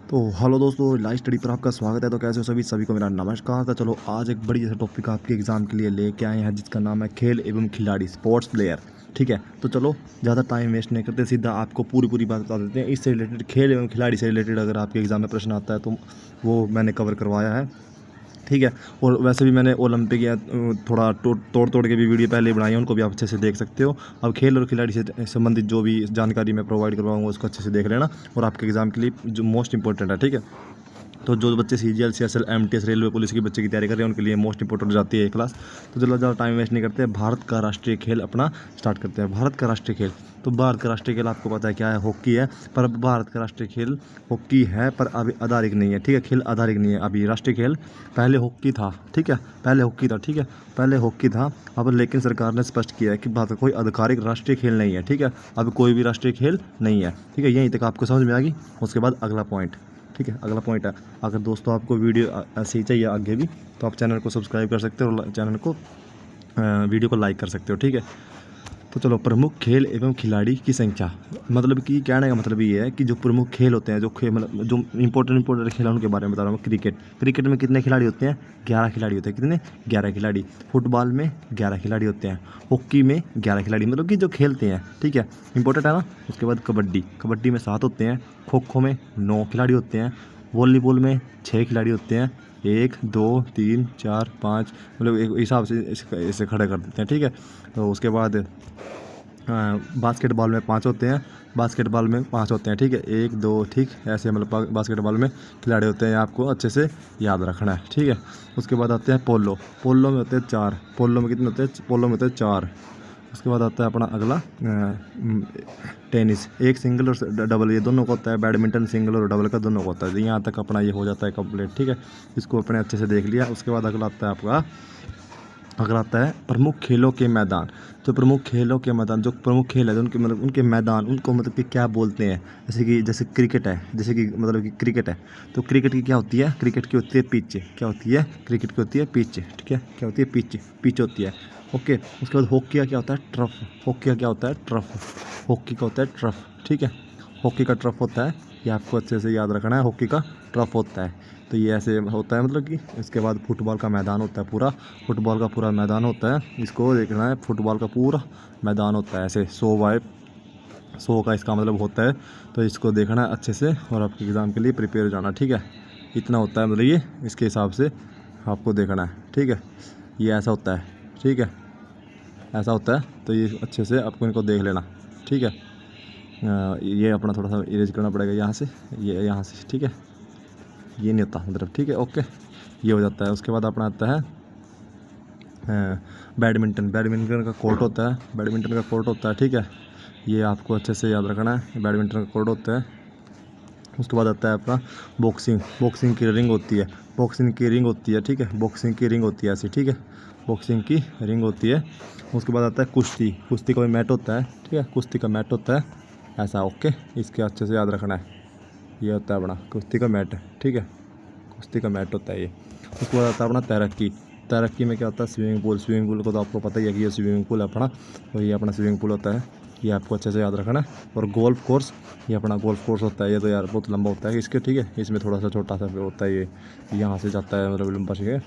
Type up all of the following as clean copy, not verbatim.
तो हेलो दोस्तों, live study पर आपका स्वागत है। तो कैसे हो सभी को मेरा नमस्कार। तो चलो आज एक बड़ी जैसा टॉपिक आपके एग्जाम के लिए लेके आए हैं, जिसका नाम है खेल एवं खिलाड़ी, स्पोर्ट्स प्लेयर। ठीक है, तो चलो ज़्यादा टाइम वेस्ट नहीं करते, सीधा आपको पूरी बात बता देते हैं। इससे रिलेटेड, खेल एवं खिलाड़ी से रिलेटेड अगर आपके एग्जाम में प्रश्न आता है तो वो मैंने कवर करवाया है। ठीक है, और वैसे भी मैंने ओलंपिक या थोड़ा तोड़ के भी वीडियो पहले बनाई है, उनको भी आप अच्छे से देख सकते हो। अब खेल और खिलाड़ी से संबंधित जो भी जानकारी मैं प्रोवाइड करवाऊंगा उसको अच्छे से देख लेना, और आपके एग्ज़ाम के लिए जो मोस्ट इंपॉर्टेंट है। ठीक है, तो जो बच्चे CGL CSL MTS railway police की बच्चे की तैयारी कर रहे हैं उनके लिए मोस्ट इंपॉर्टेंट हो जाती है ये क्लास। तो चलो ज़्यादा टाइम वेस्ट नहीं करते, भारत का राष्ट्रीय खेल अपना स्टार्ट करते हैं। भारत का राष्ट्रीय खेल, तो भारत का राष्ट्रीय खेल आपको पता है क्या है, हॉकी है। पर अब भारत का राष्ट्रीय खेल हॉकी है, पर अभी आधारिक नहीं है। ठीक है, खेल आधारिक नहीं है अभी राष्ट्रीय खेल। पहले हॉकी था। ठीक है, पहले हॉकी था। ठीक है, पहले हॉकी था। अब लेकिन सरकार ने स्पष्ट किया है कि भारत का कोई आधिकारिक राष्ट्रीय खेल नहीं है। ठीक है, अब कोई भी राष्ट्रीय खेल नहीं है। ठीक है, यहीं तक आपको समझ में आ गई। उसके बाद अगला पॉइंट। ठीक है, अगला पॉइंट है, अगर दोस्तों आपको वीडियो ऐसे ही चाहिए आगे भी, तो आप चैनल को सब्सक्राइब कर सकते हो और चैनल को वीडियो को लाइक कर सकते हो। ठीक है, तो चलो, प्रमुख खेल एवं खिलाड़ी की संख्या, मतलब कि कहने का मतलब ये है कि जो प्रमुख खेल होते हैं, जो खेल मतलब जो इंपॉर्टेंट खेल है उनके बारे में बता रहा हूँ। क्रिकेट में कितने खिलाड़ी होते हैं? 11 खिलाड़ी होते हैं। कितने? 11 खिलाड़ी। फुटबॉल में 11 खिलाड़ी होते हैं। हॉकी में 11 खिलाड़ी, मतलब कि जो खेलते हैं। ठीक है, इंपॉर्टेंट है ना। उसके बाद कबड्डी में 7 होते हैं। खो खो में 9 खिलाड़ी होते हैं। वॉलीबॉल में 6 खिलाड़ी होते हैं। 1 2 3 4 5, मतलब एक हिसाब से इसे खड़े कर देते हैं। ठीक है, तो उसके बाद बास्केटबॉल में 5 होते हैं। ठीक है, 1 2, ठीक ऐसे, मतलब बास्केटबॉल में खिलाड़ी होते हैं, आपको अच्छे से याद रखना है। ठीक है, उसके बाद आते हैं पोलो में होते हैं 4। पोलो में कितने होते हैं? पोलो में होते हैं 4। उसके बाद आता है अपना अगला टेनिस, एक सिंगल और डबल, ये दोनों का होता है। बैडमिंटन सिंगल और डबल का दोनों का होता है। यहाँ तक अपना ये हो जाता है कंप्लीट। ठीक है, इसको अपने अच्छे से देख लिया। उसके बाद अगला आता है आपका, अगला आता है प्रमुख खेलों के मैदान। जो प्रमुख खेलों के मैदान, जो प्रमुख खेल है उनके, मतलब उनके मैदान, उनको मतलब कि क्या बोलते हैं? जैसे क्रिकेट है, जैसे कि मतलब कि क्रिकेट है, तो क्रिकेट की क्या होती है? क्रिकेट की होती है पिच। क्या होती है? क्रिकेट की होती है पिच। ठीक है, क्या होती है? पिच होती है। ओके, उसके बाद हॉकी का क्या होता है? ट्रफ। हॉकी का क्या होता है? ट्रफ। हॉकी का होता है ट्रफ। ठीक है, हॉकी का ट्रफ होता है, ये आपको अच्छे से याद रखना है। हॉकी का ट्रफ होता है, तो ये ऐसे होता है, मतलब कि इसके बाद फुटबॉल का मैदान होता है पूरा। फुटबॉल का पूरा मैदान होता है, इसको देखना है। फुटबॉल का पूरा मैदान होता है ऐसे 100 का इसका मतलब होता है। तो इसको देखना है अच्छे से और आपके एग्ज़ाम के लिए प्रिपेयर हो जाना। ठीक है, इतना होता है, मतलब ये इसके हिसाब से आपको देखना है। ठीक है, ये ऐसा होता है। ठीक है, ऐसा होता है, तो ये अच्छे से आपको इनको देख लेना। ठीक है, ये अपना थोड़ा सा इरेज करना पड़ेगा यहाँ से, ये यहाँ से। ठीक है, ये नहीं होता मतलब। ठीक है, ओके, ये हो जाता है। उसके बाद अपना आता है बैडमिंटन का कोर्ट होता है। ठीक है, ये आपको अच्छे से याद रखना है, बैडमिंटन का कोर्ट होता है। उसके बाद आता है अपना बॉक्सिंग की रिंग होती है। ठीक है, बॉक्सिंग की रिंग होती है ऐसी। ठीक है, बॉक्सिंग की रिंग होती है। उसके बाद आता है कुश्ती का भी मैट होता है। ठीक है, कुश्ती का मैट होता है ऐसा। ओके, इसके अच्छे से याद रखना है, ये होता है अपना कुश्ती का मैट। ठीक है, कुश्ती का मैट होता है ये। उसके बाद आता है अपना तैराकी में क्या होता है? स्विमिंग पूल को तो आपको पता ही है कि ये स्विमिंग पूल है अपना, तो ये अपना स्विमिंग पूल होता है, ये आपको अच्छे से याद रखना है। और गोल्फ कोर्स, ये अपना गोल्फ कोर्स होता है। ये तो यार बहुत लंबा होता है इसके। ठीक है, इसमें थोड़ा सा छोटा सा होता है, ये यहाँ से जाता है, मतलब लंबा से।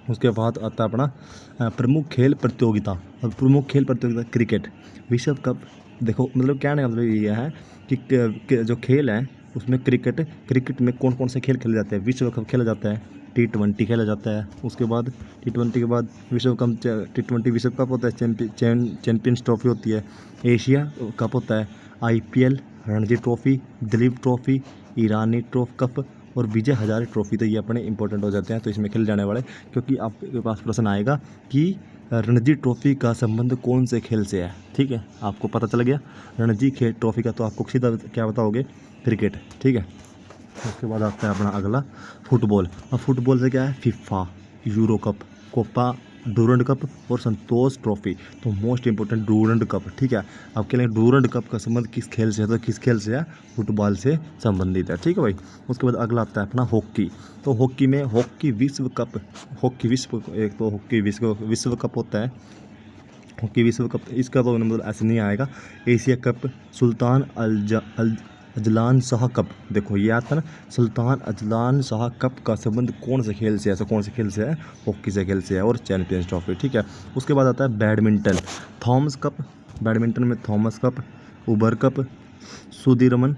उसके बाद आता है अपना प्रमुख खेल प्रतियोगिता। और प्रमुख खेल प्रतियोगिता क्रिकेट विश्व कप। देखो, मतलब कहने का मतलब ये है कि जो खेल है उसमें क्रिकेट में कौन कौन से खेल खेले जाते हैं? विश्व कप खेला जाता है, T20 खेला जाता है। उसके बाद T20 के बाद विश्व कप, T20 विश्व कप होता है, चैंपियंस ट्रॉफी होती है, एशिया कप होता है, IPL, Ranji trophy, Duleep trophy, Irani cup और विजय हजारे ट्रॉफी। तो ये अपने इंपॉर्टेंट हो जाते हैं, तो इसमें खेले जाने वाले। क्योंकि आपके पास प्रश्न आएगा कि रणजी ट्रॉफी का संबंध कौन से खेल से है। ठीक है, आपको पता चल गया रणजी खेल ट्रॉफी का, तो आपको सीधा क्या बताओगे? क्रिकेट। ठीक है, उसके बाद आता है अपना अगला फुटबॉल। और फुटबॉल से क्या है? FIFA, Euro cup, Copa Durand cup और संतोष ट्रॉफी। तो मोस्ट इंपॉर्टेंट डूरंड कप। ठीक है, आपके लिए डूरंड कप का संबंध किस खेल से है? तो किस खेल से है? फुटबॉल से संबंधित है। ठीक है भाई। उसके बाद अगला आता है अपना हॉकी। तो हॉकी में हॉकी विश्व कप, हॉकी विश्व कप होता है। हॉकी विश्व कप, इसका तो मतलब ऐसे नहीं आएगा। Asia cup, Sultan Azlan Shah cup, देखो ये आता है ना, सुल्तान अजलान शाह कप का संबंध कौन से खेल से है? ऐसा कौन से खेल से है? हॉकी से खेल से है, और चैंपियंस ट्रॉफी, ठीक है। उसके बाद आता है बैडमिंटन, थॉमस कप, बैडमिंटन में थॉमस कप, उबर कप, सुधीरमन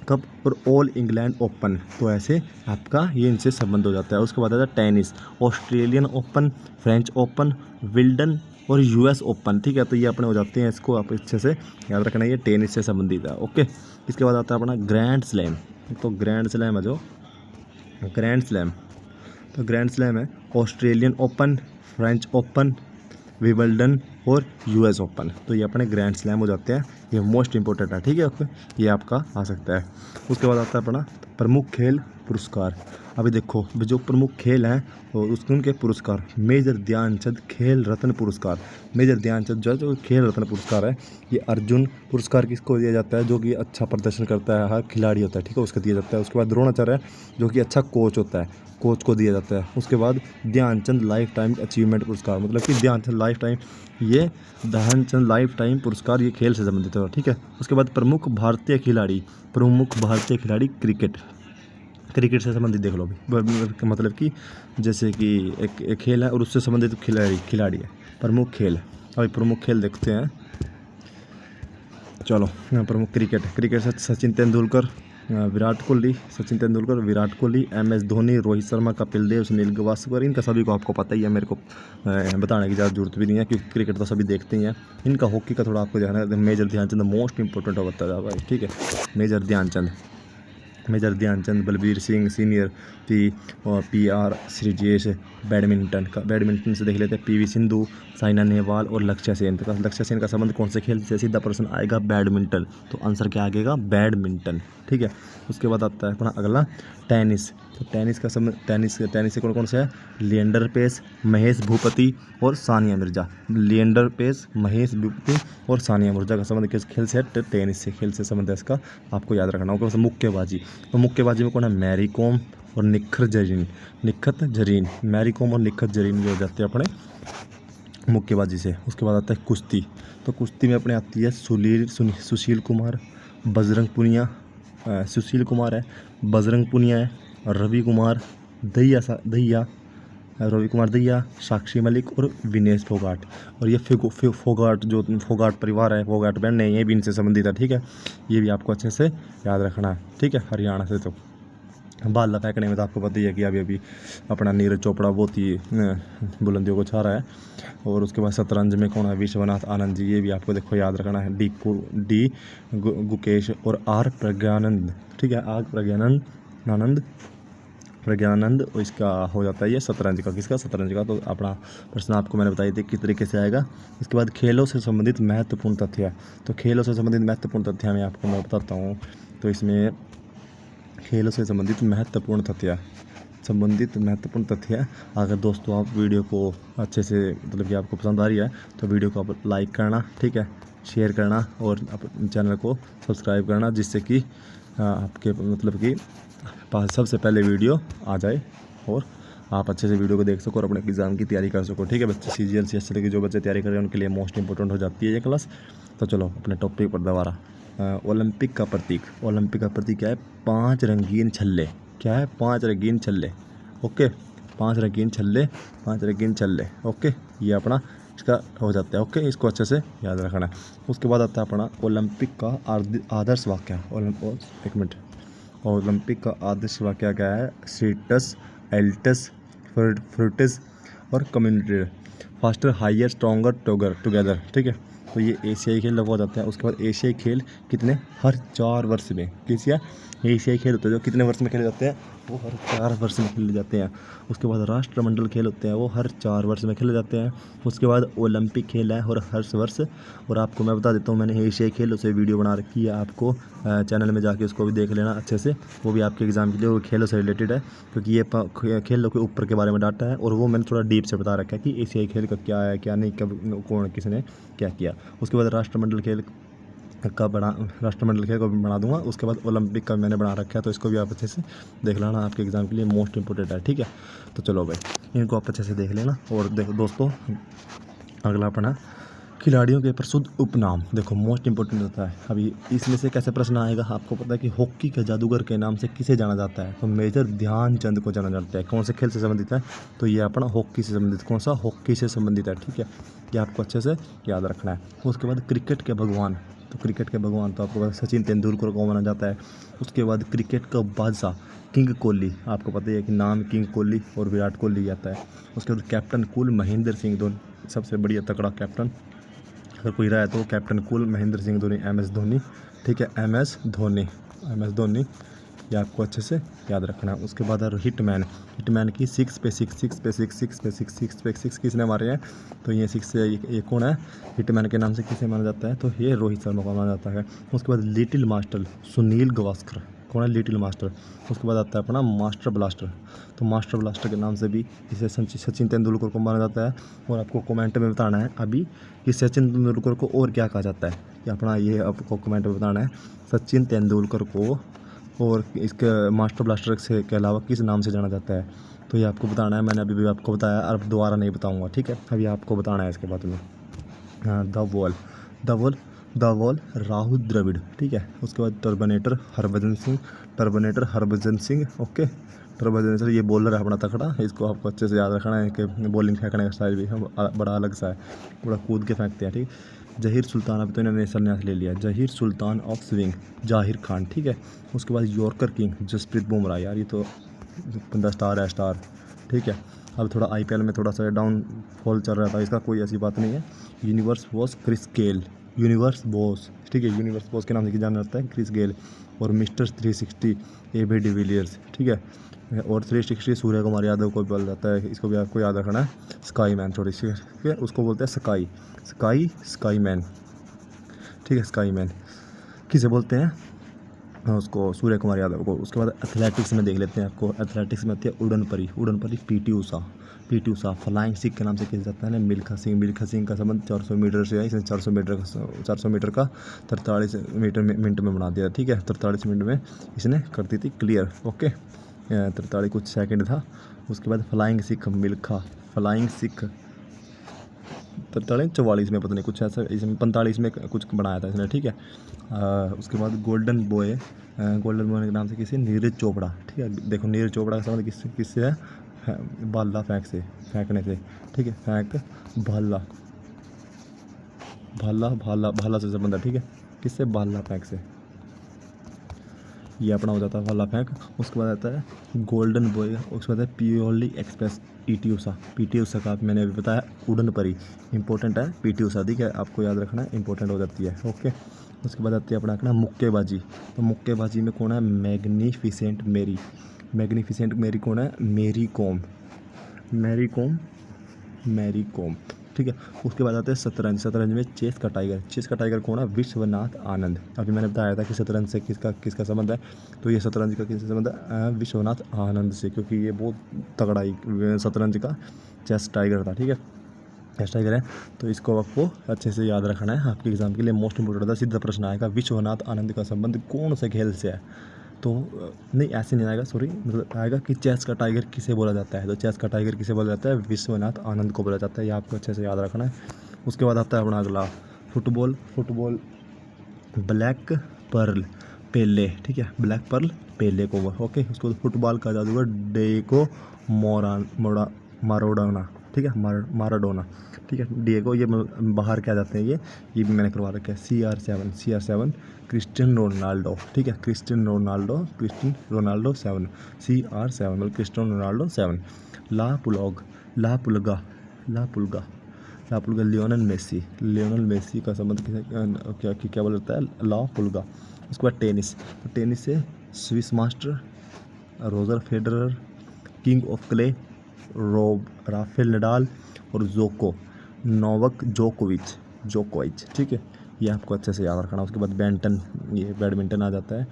कप और ऑल इंग्लैंड ओपन। तो ऐसे आपका ये इनसे संबंध हो जाता है। उसके बाद आता है tennis, Australian Open, French Open, Wimbledon और यूएस ओपन, ठीक है। तो ये अपने हो जाते हैं, इसको आप अच्छे से याद रखना, ये टेनिस से संबंधित है, ओके। इसके बाद आता है अपना ग्रैंड स्लैम। तो ग्रैंड स्लैम है जो ग्रैंड स्लैम, तो ग्रैंड स्लैम है Australian Open, French open, Wimbledon और यूएस ओपन। तो ये अपने ग्रैंड स्लैम हो जाते हैं, ये मोस्ट इंपॉर्टेंट है, ठीक है। ओके, ये आपका आ सकता है। उसके बाद आता है अपना प्रमुख खेल पुरस्कार। अभी देखो जो प्रमुख खेल हैं और उसके उनके पुरस्कार, मेजर ध्यानचंद खेल रत्न पुरस्कार। मेजर ध्यानचंद जो खेल रत्न पुरस्कार है, ये अर्जुन पुरस्कार किसको दिया जाता है? जो कि अच्छा प्रदर्शन करता है, हर खिलाड़ी होता है, ठीक है, उसको दिया जाता है। उसके बाद द्रोणाचार्य जो कि अच्छा कोच होता है, कोच को दिया जाता है। उसके बाद ध्यानचंद लाइफ टाइम अचीवमेंट पुरस्कार, मतलब कि ध्यानचंद लाइफ टाइम, ये ध्यानचंद लाइफ टाइम पुरस्कार ये खेल से संबंधित है, ठीक है। उसके बाद प्रमुख भारतीय खिलाड़ी, प्रमुख भारतीय खिलाड़ी क्रिकेट, क्रिकेट से संबंधित देख लो अभी, मतलब कि जैसे कि एक खेल है और उससे संबंधित खिलाड़ी है, प्रमुख खेल। अभी प्रमुख खेल देखते हैं, चलो। प्रमुख क्रिकेट से सचिन तेंदुलकर, विराट कोहली, सचिन तेंदुलकर, विराट कोहली, MS धोनी, रोहित शर्मा, कपिल देव, सुनील गावस्कर। इनका सभी को आपको पता ही है, मेरे को बताने की ज़्यादा जरूरत भी नहीं है, क्योंकि क्रिकेट तो सभी देखते ही हैं। इनका हॉकी का थोड़ा आपको ध्यान है, मेजर ध्यानचंद मोस्ट इंपॉर्टेंट होता है भाई, ठीक है। Major Dhyan Chand, Balbir Singh senior, PR Sreejesh. Badminton से देख लेते हैं PV सिंधु, साइना नेहवाल और लक्ष्य सेन। तो लक्ष्य सेन का संबंध कौन से खेल से? सीधा प्रश्न आएगा बैडमिंटन, तो आंसर क्या आएगा? बैडमिंटन, ठीक है। उसके बाद आता है अपना अगला टेनिस। तो टेनिस का संबंध, टेनिस से कौन कौन से है? लिएंडर पेस, महेश भूपति और सानिया मिर्जा। लिएंडर पेस, महेश भूपति और सानिया मिर्जा का संबंध किस खेल से है? टेनिस से, खेल से संबंध है इसका, आपको याद रखना होगा। मुक्केबाजी, तो मुक्केबाजी में कौन है? मैरी कॉम और निखत जरीन, मैरी कॉम और निखत जरीन जो हो जाते हैं अपने मुक्केबाजी से। उसके बाद आता है कुश्ती। तो कुश्ती में अपने आती है सुशील कुमार, बजरंग पुनिया, सुशील कुमार है, बजरंग पुनिया है, रवि कुमार दहिया, साक्षी मलिक और विनेश फोगाट। और ये फोगाट जो फोगाट परिवार है, फोगाट बैंड है, ये भी इनसे संबंधित है, ठीक है। ये भी आपको अच्छे से याद रखना है, ठीक है। हरियाणा से तो भाला फेंकने में तो आपको पता ही है कि अभी अपना नीरज चोपड़ा बहुत ही बुलंदियों को छा रहा है। और उसके बाद शतरंज में कौन है? विश्वनाथ आनंद जी, ये भी आपको देखो याद रखना है। डी गुकेश और R प्रज्ञानंद, ठीक है। प्रज्ञानंद इसका हो जाता है ये शतरंज का, किसका? शतरंज का। तो अपना प्रश्न आपको मैंने बताई थी किस तरीके से आएगा। इसके बाद खेलों से संबंधित महत्वपूर्ण तथ्य। तो खेलों से संबंधित महत्वपूर्ण तथ्य मैं आपको बताता हूँ। तो इसमें खेलों से संबंधित महत्वपूर्ण तथ्य, अगर दोस्तों आप वीडियो को अच्छे से, मतलब कि आपको पसंद आ रही है, तो वीडियो को आप लाइक करना, ठीक है, शेयर करना और चैनल को सब्सक्राइब करना, जिससे कि आपके मतलब कि पास सबसे पहले वीडियो आ जाए और आप अच्छे से वीडियो को देख सको और अपने एग्ज़ाम की तैयारी कर सको, ठीक है। बच्चे CGL CHL की जो बच्चे तैयारी कर रहे हैं उनके लिए मोस्ट इंपॉर्टेंट हो जाती है ये क्लास। तो चलो अपने टॉपिक पर दोबारा। ओलंपिक का प्रतीक क्या है? 5 रंगीन छल्ले। क्या है? 5 रंगीन छल्ले, ओके। 5 रंगीन छल्ले, ओके। ये अपना इसका हो जाता है, ओके। इसको अच्छे से याद रखना है। उसके बाद आता है अपना ओलंपिक का आदर्श वाक्य। एक मिनट, ओलंपिक का आदर्श वाक्य क्या है? सीटस, एल्टस, फ्रूटस और community, faster, higher, stronger, together, ठीक है। तो ये एशियाई खेल लगवा जाते हैं। उसके बाद एशियाई खेल कितने? हर 4 वर्ष में। एशियाई खेल होते हैं जो कितने वर्ष में खेले जाते हैं? वो हर 4 वर्ष में खेले जाते हैं। उसके बाद राष्ट्रमंडल खेल होते हैं, वो हर 4 वर्ष में खेले जाते हैं। उसके बाद ओलंपिक खेल है और हर वर्ष। और आपको मैं बता देता हूँ, मैंने एशियाई खेलों से वीडियो बना रखी है, आपको चैनल में जाके उसको भी देख लेना अच्छे से। वो भी आपके एग्ज़ाम के लिए, वो खेलों से रिलेटेड है, क्योंकि ये खेलों के ऊपर के बारे में डाटा है और वो मैंने थोड़ा डीप से बता रखा है कि एशियाई खेल का क्या है, क्या नहीं, कब कौन किसने क्या किया। उसके बाद राष्ट्रमंडल खेल को भी बना दूंगा। उसके बाद ओलंपिक का मैंने बना रखा है, तो इसको भी आप अच्छे से देख लेना, आपके एग्ज़ाम के लिए मोस्ट इंपॉर्टेंट है, ठीक है। तो चलो भाई, इनको आप अच्छे से देख लेना। और देखो दोस्तों, अगला अपना खिलाड़ियों के प्रसिद्ध उपनाम देखो मोस्ट इंपॉर्टेंट होता है। अभी इसमें से कैसे प्रश्न आएगा, आपको पता है कि हॉकी के जादूगर के नाम से किसे जाना जाता है, तो मेजर ध्यानचंद को जाना जाता है। कौन से खेल से संबंधित है, तो ये अपना हॉकी से संबंधित, कौन सा, हॉकी से संबंधित है, ठीक है। ये आपको अच्छे से याद रखना है। उसके बाद क्रिकेट के भगवान, तो क्रिकेट के भगवान तो आपको पता है सचिन तेंदुलकर को माना जाता है। उसके बाद क्रिकेट का बादशाह किंग कोहली, आपको पता ही है कि नाम किंग कोहली और विराट कोहली आता है। उसके बाद कैप्टन कूल महेंद्र सिंह धोनी, सबसे बढ़िया तगड़ा कैप्टन अगर कोई रहा है तो captain cool Mahendra Singh Dhoni, M S Dhoni, ठीक है, एम एस धोनी, ये आपको अच्छे से याद रखना है। उसके बाद हिटमैन की 6 पे 6 किसने मारे हैं, तो ये 6 से ये कौन है, हिटमैन के नाम से किसे माना जाता है, तो ये रोहित शर्मा को माना जाता है। उसके बाद लिटिल मास्टर सुनील गावस्कर, कौन है, लिटिल मास्टर। उसके बाद आता है अपना मास्टर ब्लास्टर, तो मास्टर ब्लास्टर के नाम से भी इसे सचिन तेंदुलकर को माना जाता है। और आपको कमेंट में बताना है अभी कि सचिन तेंदुलकर को और क्या कहा जाता है, कि अपना ये आपको कमेंट में बताना है सचिन तेंदुलकर को और इसके मास्टर ब्लास्टर से के अलावा किस नाम से जाना जाता है, तो ये आपको बताना है। मैंने अभी भी आपको बताया, अब दोबारा नहीं बताऊंगा, ठीक है। अभी आपको बताना है इसके बाद में। हाँ, द वॉल राहुल द्रविड़, ठीक है। उसके बाद Turbanator Harbhajan Singh, okay. Turbanator Singh ये बॉलर है अपना तकड़ा, इसको आपको अच्छे से याद रखना है कि बॉलिंग फेंकने का स्टाइल भी बड़ा अलग सा है, बड़ा कूद के फेंकते हैं, ठीक। जहीर सुल्तान, अभी तो इन्होंने संन्यास ले लिया, जहीर सुल्तान ऑफ स्विंग जाहिर खान, ठीक है। उसके बाद यॉर्कर किंग जसप्रीत बुमराह, यार ये तो बंदा स्टार है, स्टार, ठीक है। अब थोड़ा आईपीएल में थोड़ा सा डाउनफॉल चल रहा था इसका, कोई ऐसी बात नहीं है। Universe boss Chris Gayle, universe boss, ठीक है, यूनिवर्स बॉस के नाम से जाना जाता है क्रिस गेल। और मिस्टर 360 एबी डिविलियर्स, ठीक है। और 360 सूर्य कुमार यादव को बोला जाता है, इसको भी आपको याद रखना है। स्काई मैन थोड़ी सी, ठीक है, उसको बोलते हैं स्काई मैन, ठीक है, स्काई मैन किसे बोलते हैं, उसको सूर्य कुमार यादव को। उसके बाद एथलेटिक्स में देख लेते हैं, आपको एथलेटिक्स में आती है उड़न परी पीटी ऊषा फ्लाइंग सिख के नाम से किया जाता है ना। मिल्खा सिंह का संबंध 400 मीटर से है, इसने 400 मीटर का 43 मिनट में बना दिया, ठीक है। 43 मिनट में इसने कर दी थी क्लियर, ओके। 43 कुछ सेकंड था। उसके बाद फ्लाइंग सिख 44 में पता नहीं कुछ ऐसा, इसमें 45 में कुछ बनाया था इसने, ठीक है। उसके बाद गोल्डन बॉय के नाम से किसी नीरज चोपड़ा, ठीक है। देखो नीरज चोपड़ा का संबंध किससे है, भाला फेंकने से, ठीक है। भाला से संबंध है, ठीक है, किससे, भाला फेंक से, ये अपना हो जाता है भाला फेंक। उसके बाद आता है गोल्डन बॉय, उसके बाद है प्योरली एक्सप्रेस पीटी ऊषा का मैंने अभी बताया उड़न परी, इंपॉर्टेंट है पीटी ऊषा, ठीक है, आपको याद रखना है, इंपॉर्टेंट हो जाती है, ओके। उसके बाद आती है अपना मुक्केबाजी, तो मुक्केबाजी में कौन है, मैग्निफिसेंट मेरी कौन है, मैरी कॉम, ठीक है। उसके बाद आता है शतरंज में चेस का टाइगर कौन है, विश्वनाथ आनंद। अभी मैंने बताया था कि शतरंज से किसका संबंध है, तो ये शतरंज का किससे संबंध है, विश्वनाथ आनंद से, क्योंकि ये बहुत तगड़ा ही शतरंज का चेस टाइगर था, ठीक है, चेस टाइगर है। तो इसको आपको अच्छे से याद रखना है, आपके एग्जाम के लिए मोस्ट इंपोर्टेंट था। सीधा प्रश्न आएगा विश्वनाथ आनंद का संबंध कौन से खेल से है, तो नहीं ऐसे नहीं आएगा, सॉरी, मतलब आएगा कि चेस का टाइगर किसे बोला जाता है, तो चेस का टाइगर किसे बोला जाता है, विश्वनाथ आनंद को बोला जाता है, ये आपको अच्छे से याद रखना है। उसके बाद आता है अपना अगला फुटबॉल ब्लैक पर्ल पेले, ठीक है, ब्लैक पर्ल पेले को, ओके। उसके बाद फुटबॉल का जादूगर डेगो माराडोना, ठीक है, माराडोना, ठीक है, डिएगो, ये बाहर क्या जाते हैं, ये भी मैंने करवा रखा है। CR7 क्रिस्टियन रोनाल्डो, ठीक है, क्रिस्टियन रोनाल्डो 7, CR7 मतलब क्रिस्टियन रोनाल्डो 7। ला पुल्गा लियोनल मेसी का संबंध क्या बोला जाता है, ला पुल्गा। उसके बाद टेनिस से Swiss master Roger Federer, king of clay Rafael Nadal और नोवाक जोकोविच, ठीक है, ये आपको अच्छे से याद रखना। उसके बाद बैडमिंटन आ जाता है,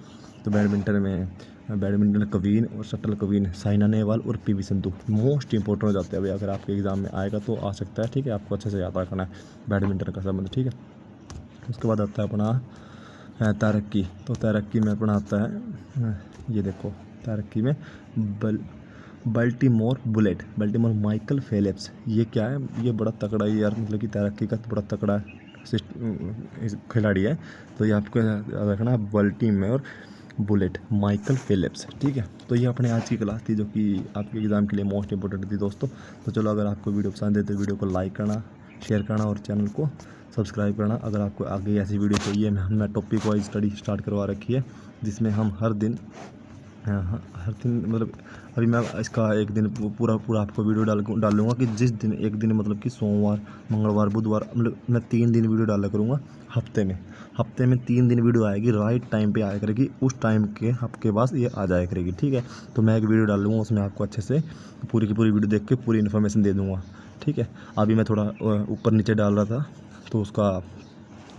तो बैडमिंटन कवीन और शटल कवीन साइना नेहवाल और पीवी संधू मोस्ट इंपॉर्टेंट हो जाते हैं। अभी अगर आपके एग्जाम में आएगा तो आ सकता है, ठीक है, आपको अच्छे से याद रखना है बैडमिंटन का संबंध, ठीक है। उसके बाद आता है अपना तैराकी, तो तैराकी में अपना आता है ये देखो, तैराकी में बल्टीमोर माइकल फेलिप्स, ये क्या है, ये बड़ा तगड़ा है यार, मतलब कि तैराकी का बड़ा तगड़ा खिलाड़ी है, तो ये आपको याद रखना वर्ल्ड टीम में। और बुलेट माइकल फिलिप्स, ठीक है। तो ये अपने आज की क्लास थी जो कि आपके एग्ज़ाम के लिए मोस्ट इंपॉर्टेंट थी दोस्तों। तो चलो, अगर आपको वीडियो पसंद है तो वीडियो को लाइक करना, शेयर करना और चैनल को सब्सक्राइब करना। अगर आपको आगे ऐसी वीडियो चाहिए, हमने टॉपिक वाइज स्टडी स्टार्ट करवा रखी है, जिसमें हम हर दिन मतलब अभी मैं इसका एक दिन पूरा आपको वीडियो डालूंगा कि जिस दिन एक दिन मतलब कि सोमवार, मंगलवार, बुधवार, मतलब मैं 3 दिन वीडियो डाला करूँगा हफ्ते में 3 दिन वीडियो आएगी, राइट टाइम पे आया करेगी, उस टाइम के आपके पास ये आ जाया करेगी, ठीक है। तो मैं एक वीडियो डालूंगा, उसमें आपको अच्छे से पूरी की पूरी वीडियो देख के पूरी इन्फॉर्मेशन दे दूँगा, ठीक है। अभी मैं थोड़ा ऊपर नीचे डाल रहा था, तो उसका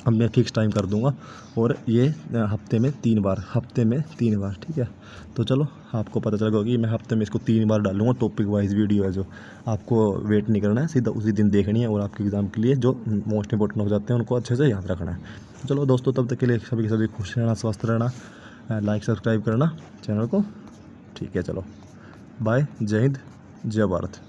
अब मैं फिक्स टाइम कर दूंगा, और ये हफ्ते में 3 बार, ठीक है। तो चलो, आपको पता चल गया कि मैं हफ्ते में इसको 3 बार डालूंगा। टॉपिक वाइज वीडियो है जो आपको वेट नहीं करना है, सीधा उसी दिन देखनी है, और आपके एग्ज़ाम के लिए जो मोस्ट इंपॉर्टेंट हो जाते हैं उनको अच्छे से याद रखना है। चलो दोस्तों, तब तक के लिए सभी के सभी खुश रहना, स्वस्थ रहना, लाइक सब्सक्राइब करना चैनल को, ठीक है। चलो बाय, जय हिंद, जय भारत।